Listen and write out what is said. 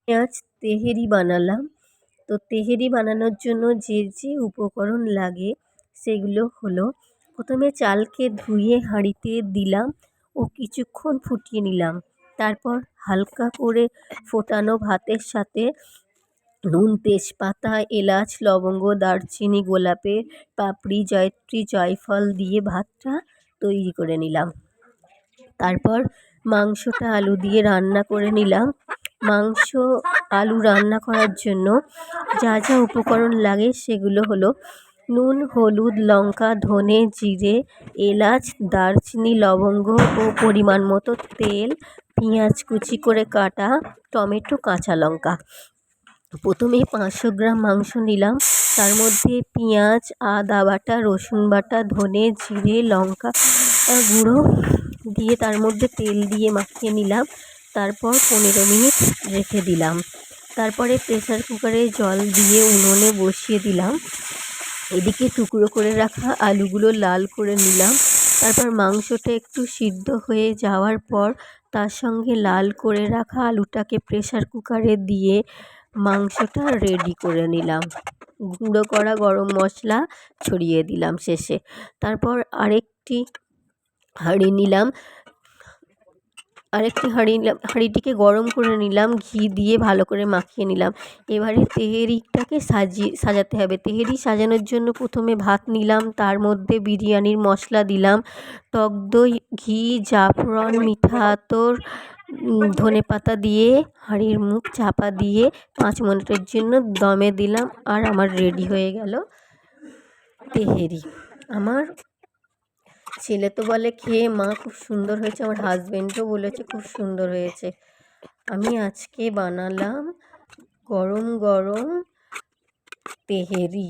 আজ তেহেরি বানালাম। তো তেহেরি বানানোর জন্য যে যে উপকরণ লাগে সেগুলো হলো, প্রথমে চালকে ধুয়ে হাঁড়িতে দিলাম ও কিছুক্ষণ ফুটিয়ে নিলাম। তারপর হালকা করে ফোটানো ভাতের সাথে নুন, তেজপাতা, এলাচ, লবঙ্গ, দারচিনি, গোলাপের পাপড়ি, জয়িত্রী, জয়ফল দিয়ে ভাতটা তৈরি করে নিলাম। তারপর মাংসটা আলু দিয়ে রান্না করে নিলাম। মাংস আলু রান্না করার জন্য যা যা উপকরণ লাগে সেগুলো হলো নুন, হলুদ, লঙ্কা, ধনে, জিরে, এলাচ, দারচিনি, লবঙ্গ ও পরিমাণ মতো তেল, পেঁয়াজ কুচি করে কাটা, টমেটো, কাঁচা লঙ্কা। প্রথমেই 500 গ্রাম মাংস নিলাম। তার মধ্যে পেঁয়াজ, আদা বাটা, রসুন বাটা, ধনে, জিরে, লঙ্কা গুঁড়ো দিয়ে তার মধ্যে তেল দিয়ে মাখিয়ে নিলাম। তারপর 15 মিনিট রেখে দিলাম। তারপরে প্রেসার কুকারে জল দিয়ে উনুনে বসিয়ে দিলাম। এদিকে টুকরো করে রাখা আলুগুলো লাল করে নিলাম। তারপর মাংসটা একটু সিদ্ধ হয়ে যাওয়ার পর তার সঙ্গে লাল করে রাখা আলুটাকে প্রেসার কুকারে দিয়ে মাংসটা রেডি করে নিলাম। গুঁড়ো করা গরম মশলা ছড়িয়ে দিলাম শেষে। তারপর আরেকটি হাঁড়ি নিলাম। হাঁড়িটিকে গরম করে নিলাম, ঘি দিয়ে ভালো করে মাখিয়ে নিলাম। এবারে তেহেরিটাকে সাজাতে হবে। তেহেরি সাজানোর জন্য প্রথমে ভাত নিলাম, তার মধ্যে বিরিয়ানির মশলা দিলাম, টক দই, ঘি, জাফরান, মিঠা আতর, ধনেপাতা দিয়ে হাঁড়ির মুখ চাপা দিয়ে 5 মিনিটের জন্য দমে দিলাম। আর আমার রেডি হয়ে গেল তেহেরি। আমার ছেলে তো বলে খেয়ে মা খুব সুন্দর হয়েছে, আমার হাজব্যান্ডও বলেছে খুব সুন্দর হয়েছে। আমি আজকে বানালাম গরম গরম তেহেরি।